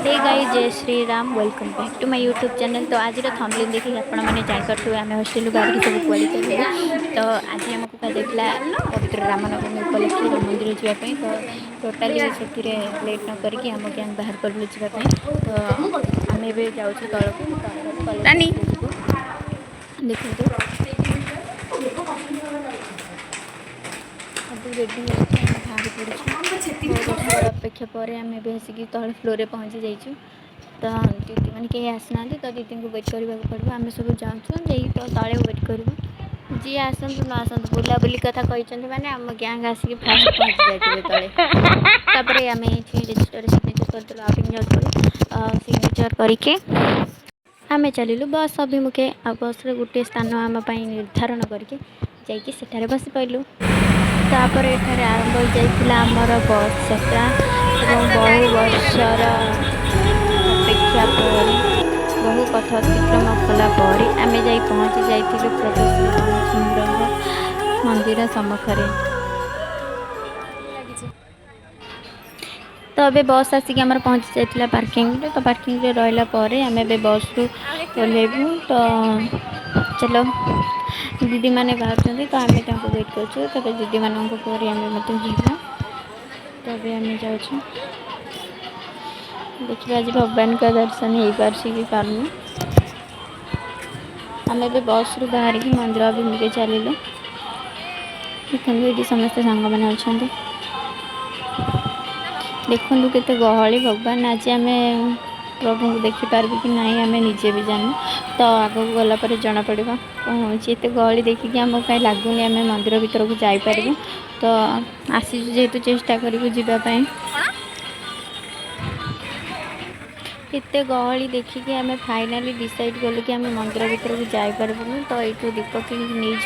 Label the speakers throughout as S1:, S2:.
S1: हे guys जय Shri Ram welcome back to my YouTube channel. तो आज थंबनेल देखिए आपण मैंने जानते हम हॉस्टेल बाहर सब कुआड़ी चलू। तो आज आमको कहुला पवित्र रामनवमी उपलक्षे राम मंदिर जावाई। तो टोटाली से लेट न करके आम गैंग बाहर कलु जावाई। तो आम ए जाऊँ तौक देखो सब रेडी बाहर पड़ू अपेक्षा पर आम आसिक तले फ्लोर पहुँची जाइए। तो दीदी मैंने कहीं आसना तो दीदी को वेट करने पड़ो। आम सब जाऊँ तो तले वेट करूँ जी आसतु न आसतु बुलाबुली कथा कहते मैंने आम गैंग आसिक फास्ट पहुँची जाइए तले। तापर आम रजिस्टर सिग्नेचर करदेलु आउटिंग जाऊँ सिग्नेचर करके आम चलू बस अभिमुखे आ बस गोटे स्थान आमपाई निर्धारण करके जाकि सेठारे बस पाइलु। तापर एठारे आरंभ हो जाइथिला आमर बस यात्रा और बहु वर्षर अपेक्षा पर बहु पथ अतिक्रम कलापर आम जा पहुँची जाइथिलु प्रभु श्री रामचंद्र मंदिर सम्मुखरे। तो अबे बस आसिक आमर पहुँची जाइथिला पार्किंग रे। तो पार्किंग रे रहला परे आम ए बस रु ओह्लैबु। तो चलो दीदी मैंने बाहर तो आम वेट कर दीदी मानों पर आम मत जीवा। तो अभी आम जाऊँ देखिए आज भगवान का दर्शन हो पार्सी कि पार्नु। आम ए बस रु बाहर की मंदिर अभिमुखे चलू। देखो ये समस्त सांग मैंने अच्छा देखु केते गहली भगवान आज आम प्रभु को देखिपार कि ना आम निजे भी जानू। तो आगू गला पर जना पड़ा कौन हो गहली देखिकी आम कहीं लगुनि आम मंदिर भीतर को जापर। तो आसी जेहेतु चेष्टा करूँ जीवाई एते गहली देखिकी आम फाइनाली डिसाइड कलु कि आम मंदिर भीतर को जापरबुनि। तो ये दीप कि नहीं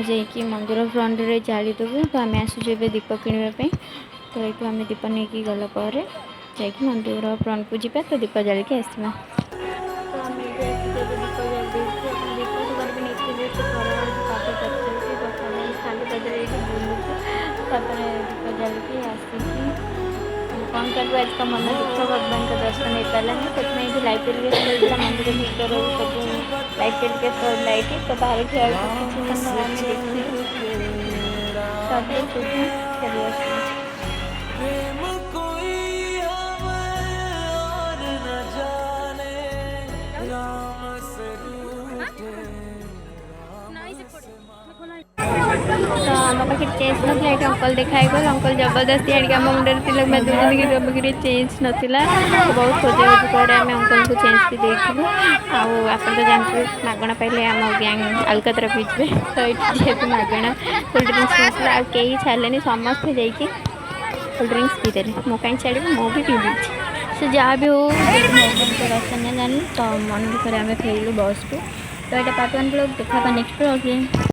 S1: जाकि मंदिर फ्रंट रे जादेबू। तो आम आसुचे दीप किणापी। तो ये आम दीप नहीं गलापर जा मंदिर फ्रंट को जावा। तो दीप जाल के आसवा। तो आम दीप जाल दीप भी नहीं खाली बदल बुलूँ। दीप जाल के आसिकी कौन कलु आज का मन दुख भगवान का दर्शन हो पारानी। से लाइब्रेरी मंदिर भीतर सब लाइट लाइट तो बाहर ठिया तो आम पाखे चेंज ना ये अंकल देखाई गल अंकल जबरदस्ती आम मुंडे दूर दिन चेंज नाला। बहुत खोजा खोजी पर आम अंकल को चेंज भी देखलु। आप तो जानते मगणा पाइले आम गैंग अलकतरा पीछे। तो ये जेहतु मगणा कोल्ड ड्रिंक्स मिलता कई छाड़े समस्ते जाकि कोल्ड ड्रिंक्स पीदे मो कहीं छाड़ी मो भी पी दी से जहाँ भी हो दर्शन जानी। तो मन दुखर आम फेरलु बस को। तो ये पार्ट 1 ब्लॉग देखा नेक्स्ट ब्लॉग।